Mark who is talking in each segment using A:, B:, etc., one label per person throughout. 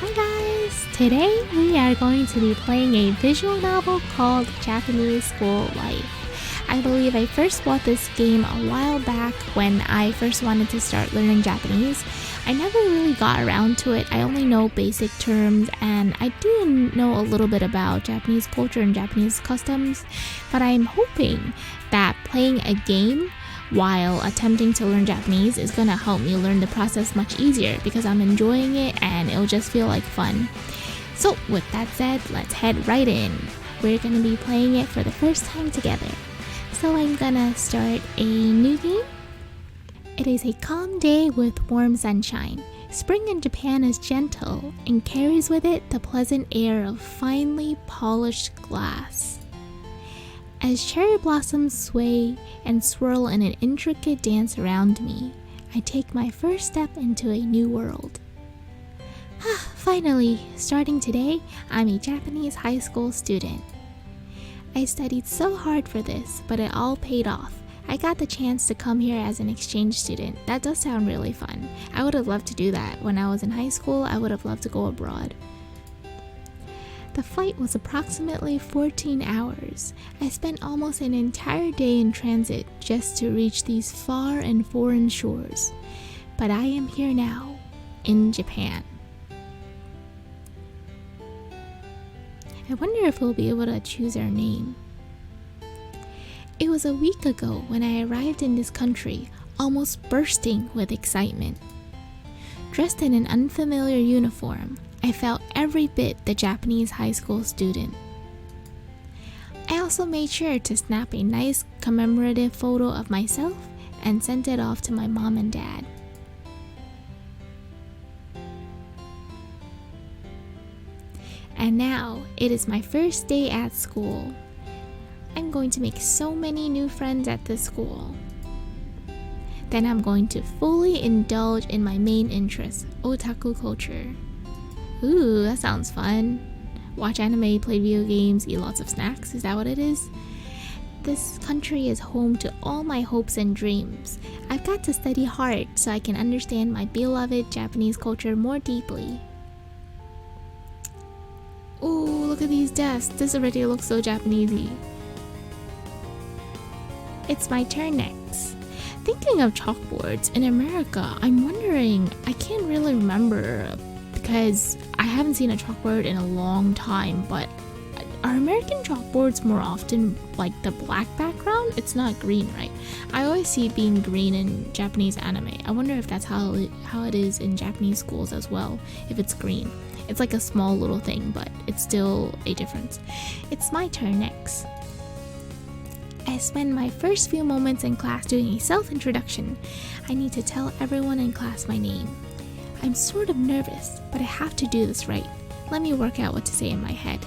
A: Hi guys! Today we are going to be playing a visual novel called Japanese School Life. I believe I first bought this game a while back when I first wanted to start learning Japanese. I never really got around to it. I only know basic terms and I do know a little bit about Japanese culture and Japanese customs, but I'm hoping that playing a game while attempting to learn Japanese is gonna help me learn the process much easier because I'm enjoying it and it'll just feel like fun. So with that said, let's head right in. We're gonna be playing it for the first time together. So I'm gonna start a new game. It is a calm day with warm sunshine. Spring in Japan is gentle and carries with it the pleasant air of finely polished glass. As cherry blossoms sway and swirl in an intricate dance around me, I take my first step into a new world. Finally, starting today, I'm a Japanese high school student. I studied so hard for this, but it all paid off. I got the chance to come here as an exchange student. That does sound really fun. I would have loved to do that. When I was in high school, I would have loved to go abroad. The flight was approximately 14 hours. I spent almost an entire day in transit just to reach these far and foreign shores. But I am here now, in Japan. I wonder if we'll be able to choose our name. It was a week ago when I arrived in this country, almost bursting with excitement. Dressed in an unfamiliar uniform, I felt every bit the Japanese high school student. I also made sure to snap a nice commemorative photo of myself and sent it off to my mom and dad. And now, it is my first day at school. I'm going to make so many new friends at this school. Then I'm going to fully indulge in my main interest, otaku culture. Ooh, that sounds fun. Watch anime, play video games, eat lots of snacks, is that what it is? This country is home to all my hopes and dreams. I've got to study hard so I can understand my beloved Japanese culture more deeply. Ooh, look at these desks. This already looks so Japanesey. It's my turn next. Thinking of chalkboards in America, I'm wondering, I can't really remember because I haven't seen a chalkboard in a long time, but are American chalkboards more often like the black background? It's not green, right? I always see it being green in Japanese anime. I wonder if that's how it is in Japanese schools as well, if it's green. It's like a small little thing, but it's still a difference. It's my turn next. I spend my first few moments in class doing a self-introduction. I need to tell everyone in class my name. I'm sort of nervous, but I have to do this right. Let me work out what to say in my head.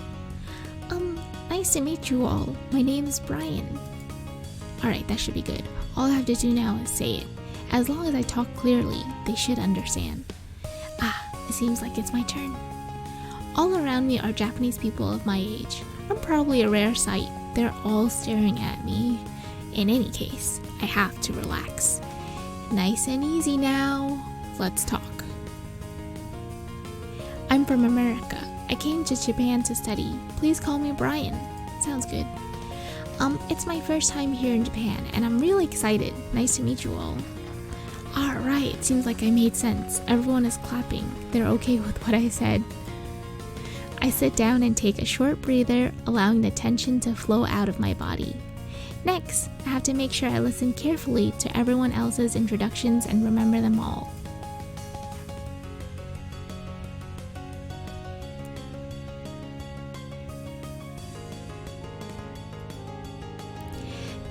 A: Nice to meet you all. My name is Brian. Alright, that should be good. All I have to do now is say it. As long as I talk clearly, they should understand. It seems like it's my turn. All around me are Japanese people of my age. I'm probably a rare sight. They're all staring at me. In any case, I have to relax. Nice and easy now. Let's talk. I'm from America. I came to Japan to study. Please call me Brian. Sounds good. It's my first time here in Japan and I'm really excited. Nice to meet you all. Alright, seems like I made sense. Everyone is clapping. They're okay with what I said. I sit down and take a short breather, allowing the tension to flow out of my body. Next, I have to make sure I listen carefully to everyone else's introductions and remember them all.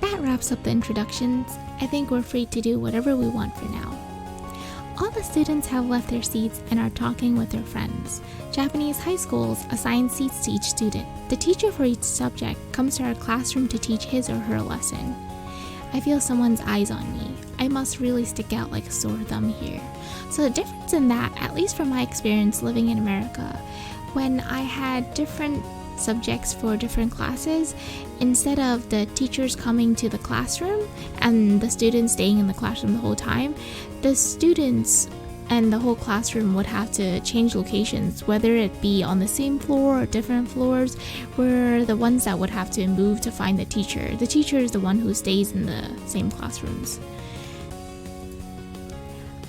A: That wraps up the introductions. I think we're free to do whatever we want for now. All the students have left their seats and are talking with their friends. Japanese high schools assign seats to each student. The teacher for each subject comes to our classroom to teach his or her lesson. I feel someone's eyes on me. I must really stick out like a sore thumb here. So the difference in that, at least from my experience living in America, when I had different subjects for different classes, instead of the teachers coming to the classroom and the students staying in the classroom the whole time, the students and the whole classroom would have to change locations, whether it be on the same floor or different floors. We're the ones that would have to move to find the teacher. The teacher is the one who stays in the same classrooms.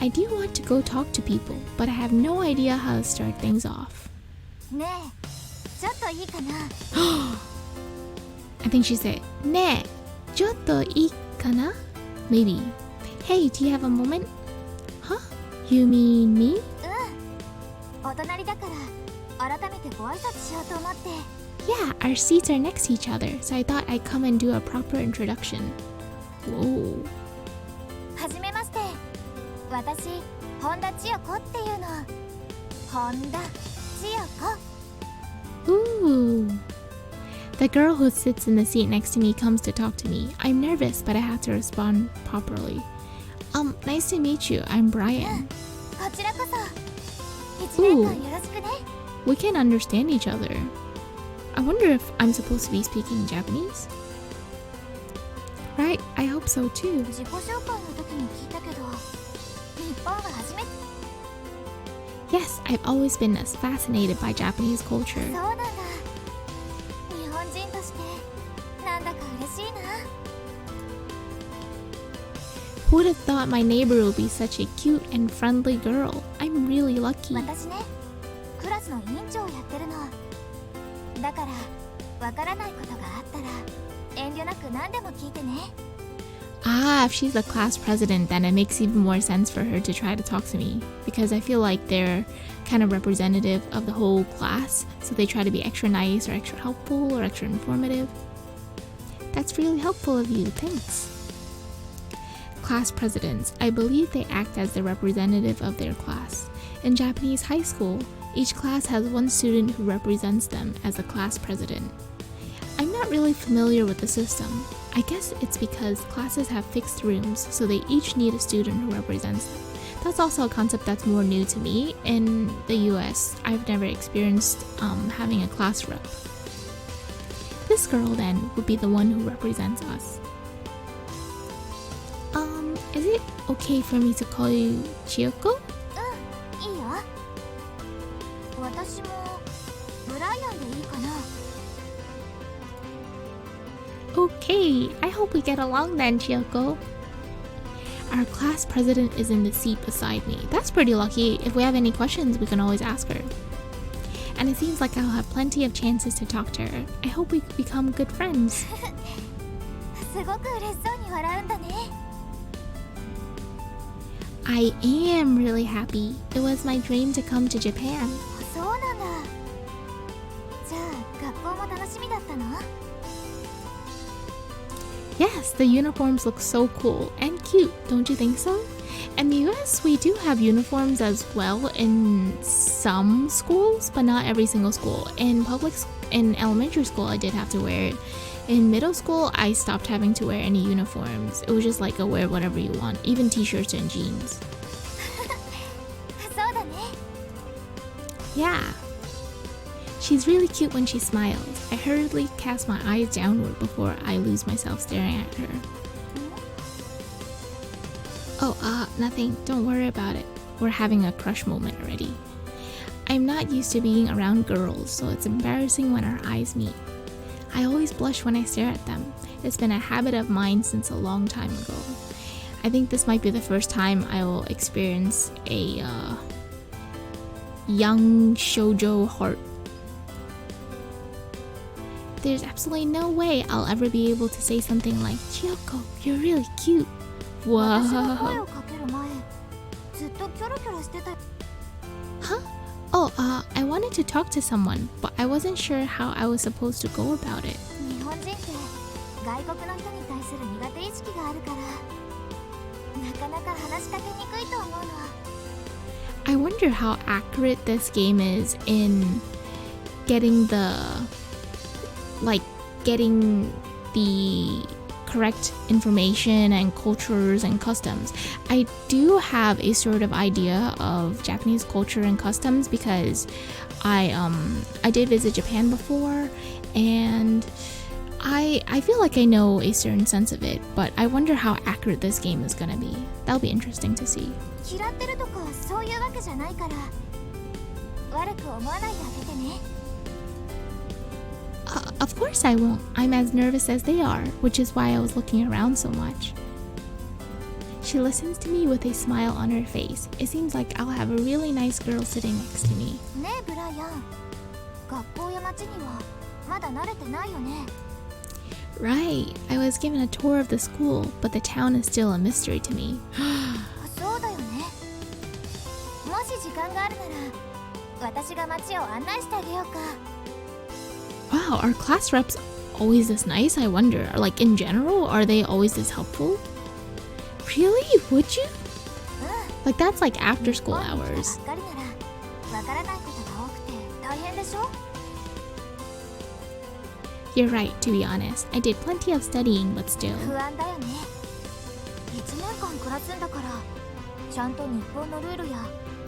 A: I do want to go talk to people, but I have no idea how to start things off.
B: ねえ、ちょっといいかな?
A: I think she said, ねえ、ちょっといいかな? Maybe. Hey, do you have a moment? Huh? You mean me?
B: お隣だから改めてご挨拶しようと思って。
A: Yeah, our seats are next to each other, so I thought I'd come and do a proper introduction. Whoa.
B: はじめまして。私、本田千代子っていうの。本田千代子。
A: Ooh. The girl who sits in the seat next to me comes to talk to me. I'm nervous, but I have to respond properly. Nice to meet you. I'm Brian.
B: こちらこそ。1年間よろしくね。
A: We can understand each other. I wonder if I'm supposed to be speaking Japanese? Right, I hope so too.
B: 自己紹介の時に聞いたけど、日本は初めて。
A: Yes, I've always been as fascinated by Japanese culture.
B: そうなんだ。日本人としてなんだか嬉しいな。
A: Who would have thought my neighbor would be such a cute and friendly girl? I'm really lucky.
B: 私ね、クラスの委員長をやってるの。だから、わからないことがあったら遠慮なく何でも聞いてね。
A: Ah, if she's the class president, then it makes even more sense for her to try to talk to me, because I feel like they're kind of representative of the whole class, so they try to be extra nice or extra helpful or extra informative. That's really helpful of you, thanks. Class presidents, I believe they act as the representative of their class. In Japanese high school, each class has one student who represents them as the class president. I'm not really familiar with the system. I guess it's because classes have fixed rooms, so they each need a student who represents them. That's also a concept that's more new to me. In the US, I've never experienced having a class rep. This girl then would be the one who represents us. Is it okay for me to call you Chiyoko?
B: いいよ。私もブライアンでいいかな。
A: Okay, I hope we get along then, Chiyoko. Our class president is in the seat beside me. That's pretty lucky. If we have any questions, we can always ask her. And it seems like I'll have plenty of chances to talk to her. I hope we become good friends.
B: すごく嬉しそうに笑うんだね。
A: I am really happy. It was my dream to come to Japan.
B: そうなんだ。じゃあ学校も楽しみだったの？
A: Yes, the uniforms look so cool and cute, don't you think so? In the US, we do have uniforms as well in some schools, but not every single school. In elementary school, I did have to wear it. In middle school, I stopped having to wear any uniforms. It was just like a wear whatever you want, even t-shirts and jeans.
B: そうだね。
A: Yeah. She's really cute when she smiles. I hurriedly cast my eyes downward before I lose myself staring at her. Oh, nothing. Don't worry about it. We're having a crush moment already. I'm not used to being around girls, so it's embarrassing when our eyes meet. I always blush when I stare at them. It's been a habit of mine since a long time ago. I think this might be the first time I will experience a young shoujo heart. There's absolutely no way I'll ever be able to say something like, Chiyoko, you're really cute.
B: 私が声
A: Whoa.
B: をかける前、ずっとキョロキョロしてた。
A: Huh? Oh, I wanted to talk to someone, but I wasn't sure how I was supposed to go about it.
B: 日本人って外国の人に対する苦手意識があるから、なかなか話しかけにくいと思うの。
A: I wonder how accurate this game is in getting the correct information and cultures and customs. I do have a sort of idea of Japanese culture and customs because I did visit Japan before, and I feel like I know a certain sense of it, but I wonder how accurate this game is gonna be. That'll be interesting to see.
B: 嫌ってるとかそういうわじゃないから悪く思わないであげてね。
A: Of course I won't. I'm as nervous as they are, which is why I was looking around so much. She listens to me with a smile on her face. It seems like I'll have a really nice girl sitting next to me.
B: ねえブライアン、学校や街にはまだ慣れてないよね。
A: Right. I was given a tour of the school, but the town is still a mystery to me.
B: そうだよね。もし時間があるなら私が街を案内してあげようか。
A: Wow, are class reps always this nice? I wonder. Like in general, are they always this helpful? Really? Would you? Like that's like after school hours.
B: ばっかりならわからないことが多くて大変でしょ。
A: You're right, to be honest. I did plenty of studying, but still.
B: 不安だよね。1年間暮らすんだからちゃんと日本のルールや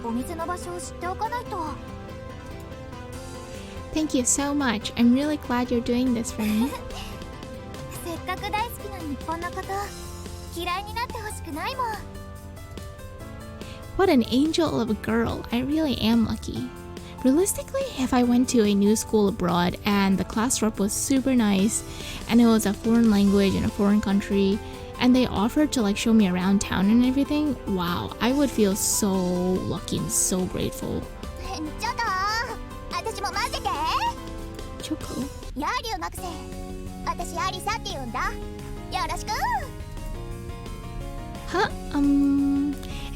B: お店の場所を知っておかないと。
A: Thank you so much. I'm really glad you're doing this for me.
B: せっかく大好きな日本のこと嫌いになってほしくないもん。
A: What an angel of a girl. I really am lucky. Realistically, if I went to a new school abroad and the class rep was super nice and it was a foreign language in a foreign country and they offered to like show me around town and everything, wow, I would feel so lucky and so grateful.
B: ちょっと私も混ぜて。
A: Choco.
B: やりうまくせ。私アリサって言うんだ。よろしく。
A: Huh?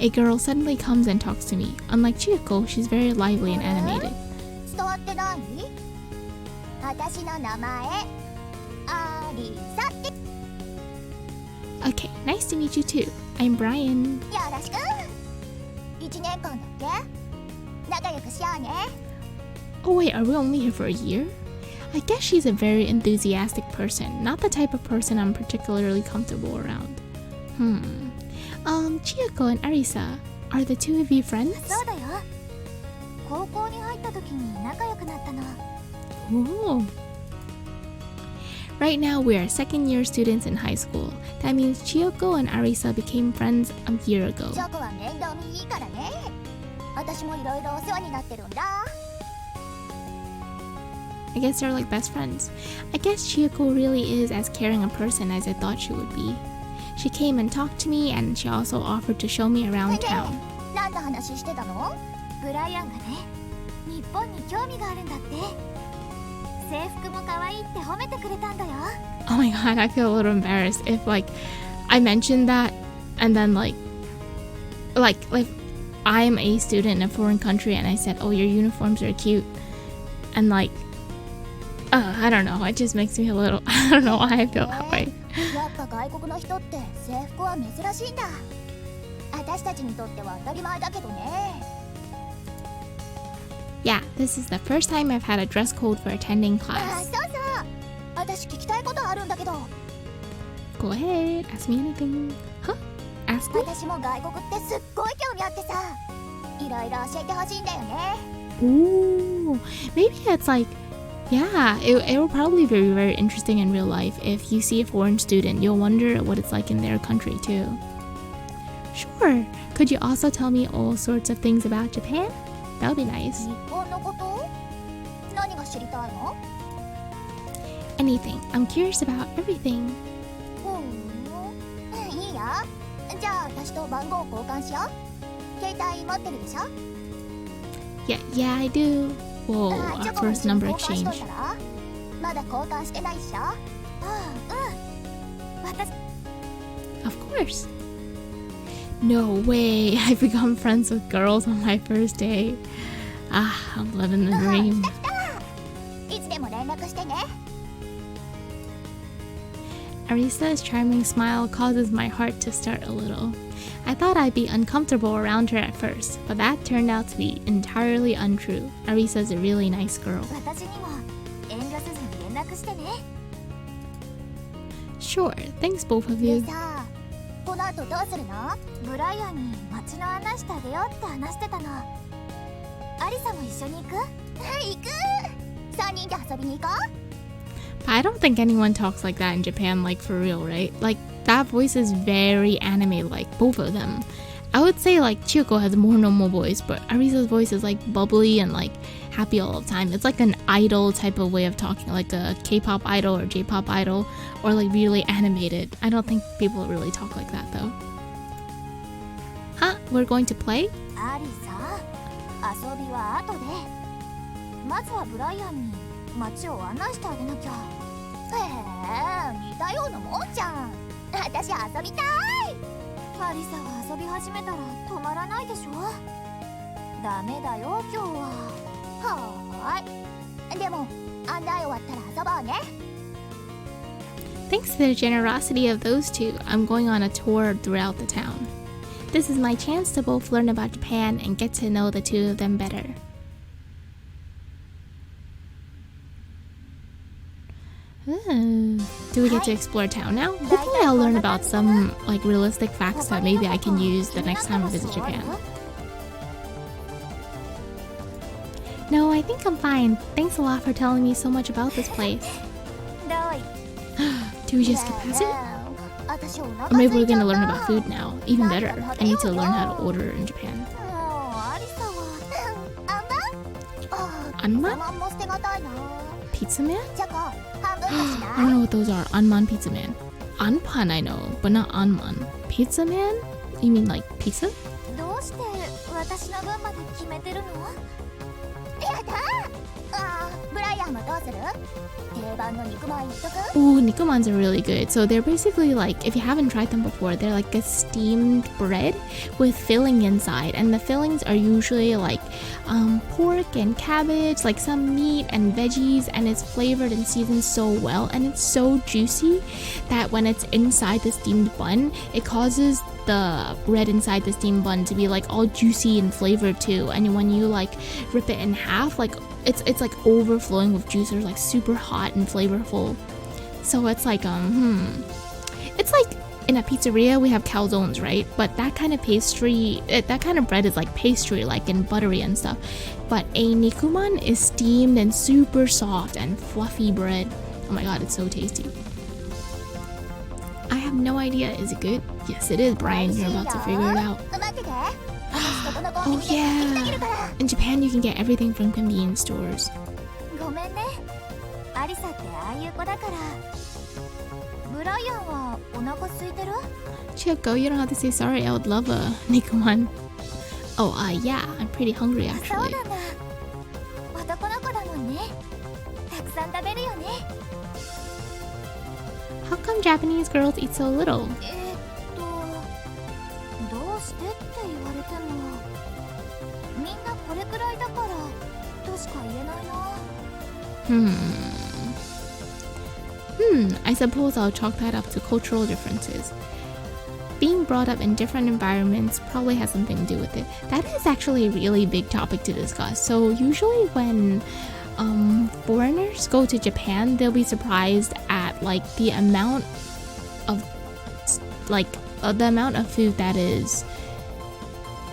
A: A girl suddenly comes and talks to me. Unlike Chiyoko, she's very lively and animated.
B: 伝わってない？私の名前アリサって。
A: Okay, nice to meet you too. I'm Brian.
B: よろしく。1年間だっけ？仲良くしようね。
A: Oh wait, are we only here for a year? I guess she's a very enthusiastic person, not the type of person I'm particularly comfortable around. Chiyoko and Arisa, are the two of you friends?
B: そうだよ。高校に入った時に仲良くなったの。
A: Oh. Right now, we are second year students in high school. That means Chiyoko and Arisa became friends a year ago.
B: チョコは面倒見いいからね。私もいろいろお世話になってるんだ。
A: I guess they're like best friends. I guess Chiyoko really is as caring a person as I thought she would be. She came and talked to me and she also offered to show me around town.
B: 何の話してたの？ブライアンがね、日本に興味があるんだって。制服も可愛いって褒めてくれたんだよ。
A: Oh my god, I feel a little embarrassed if like I mentioned that and then like I'm a student in a foreign country and I said, oh, your uniforms are cute, and like I don't know, it just makes me a little I don't know why I feel that way.
B: やっぱ外国の人って制服は珍しいんだ。私たちにとっては当たり前だけどね。
A: Yeah, this is the first time I've had a dress code for attending
B: あ、
A: class.
B: そうそう。私聞きたいことあるんだけど。
A: Go ahead, ask me anything. Huh? Ask me?
B: 私も外国ってすっごい興味あってさ、いろいろ教えてほしいんだよね。
A: Ooh, maybe it's like, yeah, it will probably be very interesting in real life. If you see a foreign student, you'll wonder what it's like in their country too. Sure. Could you also tell me all sorts of things about Japan? That would be nice.
B: 日本のこと？何が知りたいの？
A: Anything. I'm curious about everything.
B: いいよ。じゃあ私と番号交換しよう。携帯持ってるでしょ？
A: Yeah, I do. Whoa,
B: チ
A: our
B: ョコも
A: first
B: 一緒に
A: number
B: 交換しとい
A: exchange.
B: たら？まだ交換してないでしょ？私
A: Of course. No way. I've become friends with girls on my first day. Ah, I'm living the dream.
B: いつでも連絡してね。
A: Arisa's charming smile causes my heart to start a little. I thought I'd be uncomfortable around her at first, but that turned out to be entirely untrue. Arisa's a really nice girl.
B: 私にも遠慮せずに連絡してね。
A: Sure, thanks both of
B: で
A: you.
B: さ、この後どうするの？ブライアンに街の案内してあげようって話してたの。アリサも一緒に行く？行く！3人で遊びに行こう。
A: I don't think anyone talks like that in Japan, like for real, right? Like, that voice is very anime-like, both of them. I would say like Chiyoko has a more normal voice, but Arisa's voice is like bubbly and like happy all the time. It's like an idol type of way of talking, like a K-pop idol or J-pop idol, or like really animated. I don't think people really talk like that though. Huh? We're going to play?
B: アリサ、遊びは後で。まずはブライアンに街を案内してあげなきゃ。へえ、似たようなもんじゃん。私遊びたい。アリサは遊び始めたら止まらないでしょ。ダメだよ今日は。はーい。でも案内終わったら遊ぼうね。
A: Thanks to the generosity of those two, I'm going on a tour throughout the town. This is my chance to both learn about Japan and get to know the two of them better. Do we get to explore town now? Hopefully I'll learn about some like realistic facts that maybe I can use the next time I visit Japan. No, I think I'm fine. Thanks a lot for telling me so much about this place. Do we just skip past it? Or maybe we're gonna learn about food now. Even better. I need to learn how to order in Japan. Anman? Pizza man? I don't know what those are. Anman Pizza Man. Anpan I know, but not Anman. Pizza Man? You mean like pizza?
B: どうして私の分まで決めてるの？やだ！ブライアンはどうする？定番の肉まん言っとく？
A: Ooh, nikumans are really good. So they're basically like, if you haven't tried them before, they're like a steamed bread with filling inside. And the fillings are usually like pork and cabbage, like some meat and veggies. And it's flavored and seasoned so well. And it's so juicy that when it's inside the steamed bun, it causes the bread inside the steamed bun to be like all juicy and flavored too. And when you like rip it in half, like it's like overflowing with juice. It's like super hot and flavorful. So it's like it's like in a pizzeria we have calzones, right? But that kind of pastry, that kind of bread is like pastry, like and buttery and stuff. But a nikuman is steamed and super soft and fluffy bread. Oh my god, it's so tasty. I have no idea. Is it good? Yes, it is, Brian. You're about to figure it out. Oh yeah. In Japan, you can get everything from convenience stores.
B: ごめんね。アリサってああいう子だから。ブライアンはお腹空いてる？
A: Chiyoko, you don't have to say sorry. I would love a nikuman. Oh, yeah. I'm pretty hungry
B: そう
A: actually.
B: なんだ。男の子だもんね。たくさん食べるよね。
A: How come Japanese girls eat so little?
B: どうしてって言われても、みんなこれくらいだからとしか言えないな。
A: I suppose I'll chalk that up to cultural differences. Being brought up in different environments probably has something to do with it. That is actually a really big topic to discuss. So usually when foreigners go to Japan, they'll be surprised at like the amount of food that is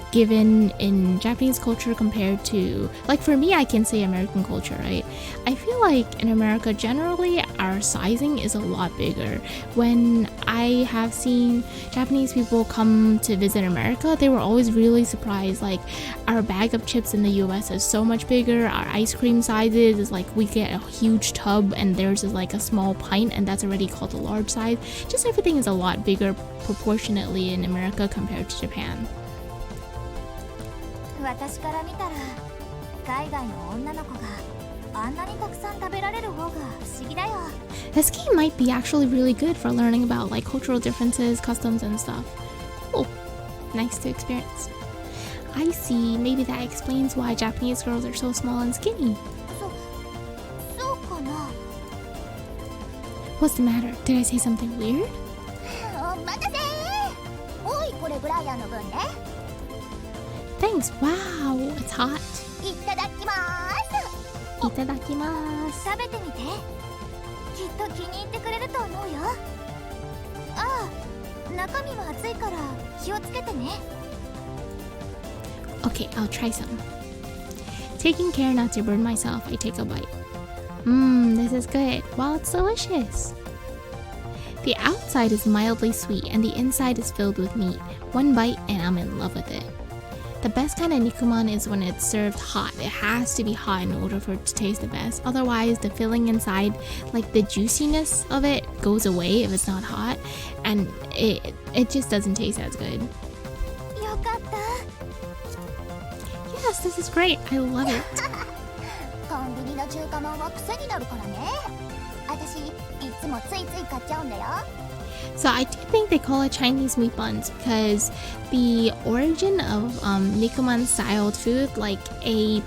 A: given in Japanese culture compared to, like, for me, I can say American culture, right? I feel like in America generally our sizing is a lot bigger. When I have seen Japanese people come to visit America, they were always really surprised. Like, our bag of chips in the US is so much bigger. Our ice cream sizes is like we get a huge tub and theirs is like a small pint, and that's already called a large size. Just everything is a lot bigger proportionately in America compared to Japan.
B: 私から見たら海外の女の子があんなにたくさん食べられる方が不思議だよ。
A: This game might be actually really good for learning about like cultural differences, customs and stuff. Cool. Nice to experience. I see. Maybe that explains why Japanese girls are so small and skinny.
B: そうかな。
A: What's the matter? Did I say something weird?
B: お待たせ。おい、これブライアンの分ね。
A: Thanks. Wow, it's hot.
B: いただきます。
A: いただきます。
B: 食べてみて。きっと気に入ってくれると思うよ。ああ、中身は熱いから気をつけてね。
A: Okay, I'll try some. Taking care not to burn myself, I take a bite. This is good. Wow, it's delicious. The outside is mildly sweet and the inside is filled with meat. One bite and I'm in love with it. The best kind of nikuman is when it's served hot. It has to be hot in order for it to taste the best. Otherwise, the filling inside, like the juiciness of it, goes away if it's not hot, and it just doesn't taste as good.
B: よかった
A: Yes, this is great. I love it.
B: コンビニの中華まんは癖になるからね私いつもついつい買っちゃうんだよ
A: So I do think they call it Chinese meat buns because the origin of nikuman styled food, like a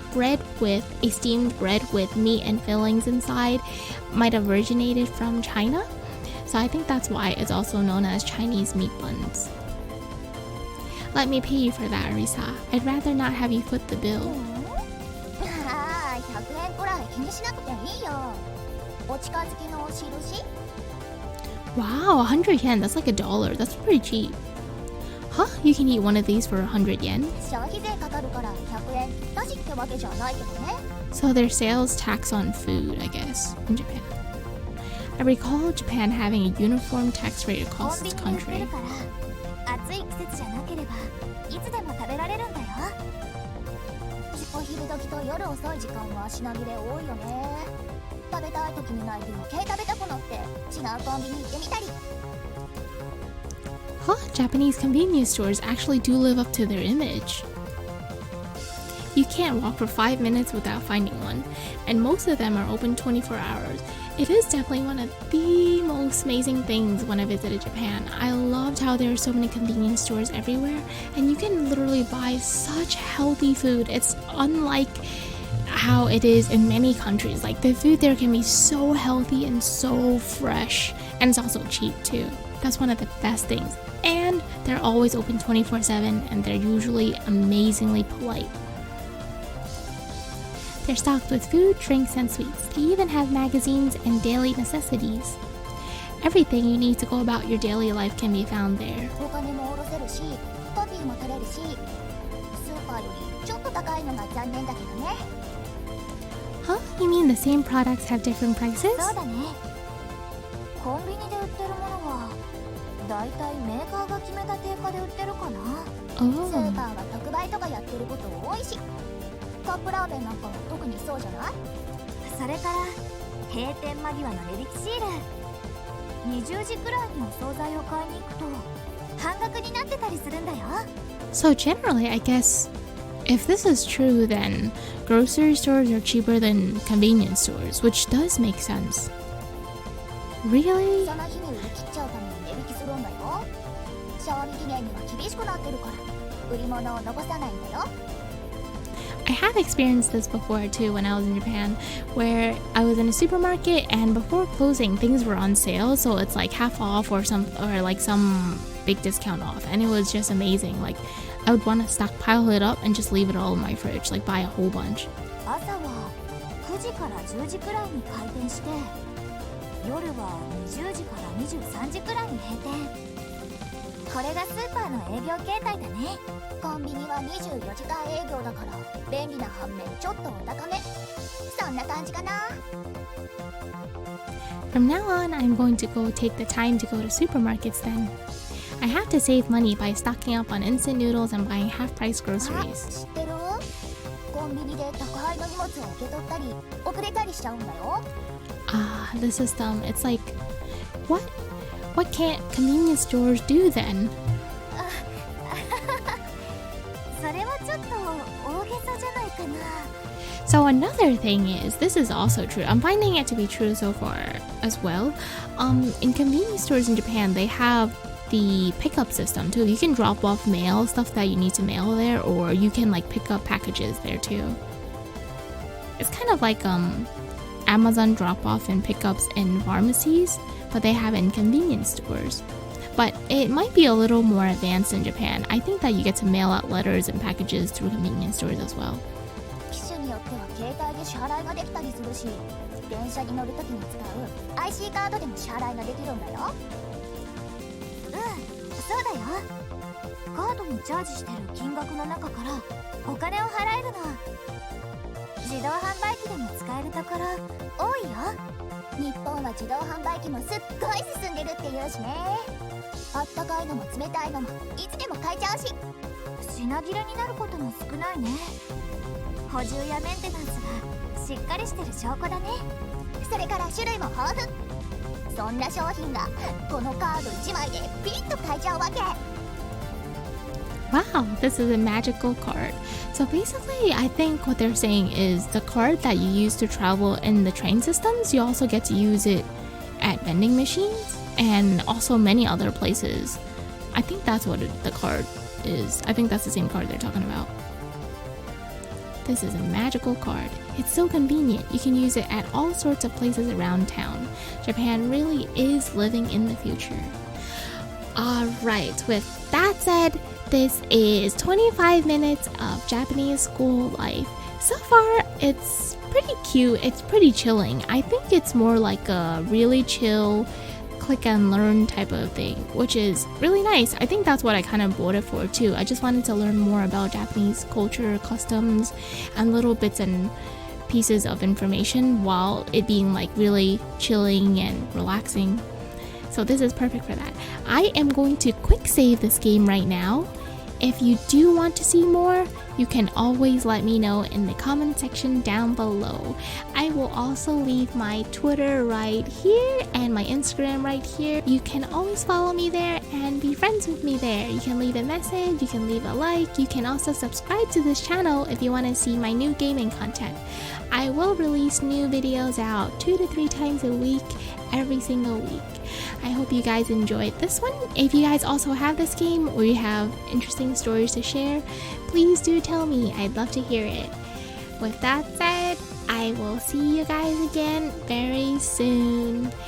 A: steamed bread with meat and fillings inside, might have originated from China. So I think that's why it's also known as Chinese meat buns. Let me pay you for that, Arisa. I'd rather not have you foot the bill.
B: ああ100円くらい気にしなくていいよお近づきの印
A: Wow, 100 yen. That's like $1. That's pretty cheap. Huh? You can eat one of these for 100 yen?
B: 消費税かかるから100円なしってわけじゃないけどね
A: So there's sales tax on food, I guess, in Japan. I recall Japan having a uniform tax rate
B: コン
A: across
B: ビ
A: its
B: ニで売って
A: country.
B: るから暑い季節じゃなければいつでも食べられるんだよお昼時と夜遅い時間は品切れ多いよね食べたい時にないと余計食べたくなって違うコンビニ行ってみたり
A: Huh? Japanese convenience stores actually do live up to their image. You can't walk for 5 minutes without finding one, and most of them are open 24 hours. It is definitely one of the most amazing things when I visited Japan. I loved how there are so many convenience stores everywhere, and you can literally buy such healthy food. It's unlike how it is in many countries. Like the food there can be so healthy and so fresh, and it's also cheap too. That's one of the best things. And they're always open 24/7, and they're usually amazingly polite. They're stocked with food, drinks, and sweets. They even have magazines and daily necessities. Everything you need to go about your daily life can be found there.
B: お金も下ろせるしコピーも取れるしスーパーよりちょっと高いのが残念だけどね
A: Huh? You mean the same products have different prices?
B: そうだねコンビニで売ってるものはだいたいメーカーが決めた定価で売ってるかな
A: Oh.
B: スーパーが特売とかやってること多いしカップラーメンなんかも特にそうじゃないそれから閉店間際の値引きシール20時くらいにお惣菜を買いに行くと半額になってたりするんだよ
A: So generally, I guess, if this is true, then grocery stores are cheaper than convenience stores, which does make sense. Really?
B: その日に売り切っちゃうために値引きするんだよ賞味期限には厳しくなってるから売り物を残さないんだよ
A: I have experienced this before too when I was in Japan, where I was in a supermarket and before closing things were on sale, so it's like half off or some big discount off, and it was just amazing. Like I would want to stockpile it up and just leave it all in my fridge, like buy a whole bunch.
B: 朝は9時から10時くらいに開店して夜は20時から23時くらいに閉店これがスーパーの営業形態だねコンビニは24時間営業だから便利な反面ちょっとお高めそんな感じかな
A: From now on, I'm going to go take the time to go to supermarkets then. I have to save money by stocking up on instant noodles and buying half-price
B: あ
A: groceries.
B: 知ってるコンビニで宅配の荷物を受け取ったり遅れたりしちゃうんだよ
A: Ah, the system. It's like, what? What can't convenience stores do then?
B: それはちょっと大げさじゃないかな
A: So another thing is, this is also true. I'm finding it to be true so far as well. In convenience stores in Japan, they have the pickup system too. You can drop off mail, stuff that you need to mail there, or you can like pick up packages there too. It's kind of like Amazon drop-off and pickups in pharmacies, but they have it in convenience stores. But it might be a little more advanced in Japan. I think that you get to mail out letters and packages through convenience stores as well.
B: 機種によっては携帯で支払いができたりするし電車に乗るときに使う IC カードでも支払いができるんだよそうだよカードにチャージしてる金額の中からお金を払えるの自動販売機でも使えるところ多いよ日本は自動販売機もすっごい進んでるって言うしね。あったかいのも冷たいのもいつでも買えちゃうし、品切れになることも少ないね。補充やメンテナンスがしっかりしてる証拠だね。それから種類も豊富。そんな商品がこのカード1枚でピンと買えちゃうわけ。
A: Wow, this is a magical card. So basically, I think what they're saying is the card that you use to travel in the train systems, you also get to use it at vending machines and also many other places. I think that's what the card is. I think that's the same card they're talking about. This is a magical card. It's so convenient. You can use it at all sorts of places around town. Japan really is living in the future. Alright, with that said, this is 25 minutes of Japanese school life. So far, it's pretty cute. It's pretty chilling. I think it's more like a really chill click and learn type of thing, which is really nice. I think that's what I kind of bought it for too. I just wanted to learn more about Japanese culture, customs, and little bits and pieces of information while it being like really chilling and relaxing. So this is perfect for that. I am going to quick save this game right now. If you do want to see more, you can always let me know in the comment section down below. I will also leave my Twitter right here and my Instagram right here. You can always follow me there and be friends with me there. You can leave a message, you can leave a like, you can also subscribe to this channel if you want to see my new gaming content. I will release new videos out 2 to 3 times a week, every single week. I hope you guys enjoyed this one. If you guys also have this game or you have interesting stories to share, please do tell me. I'd love to hear it. With that said, I will see you guys again very soon.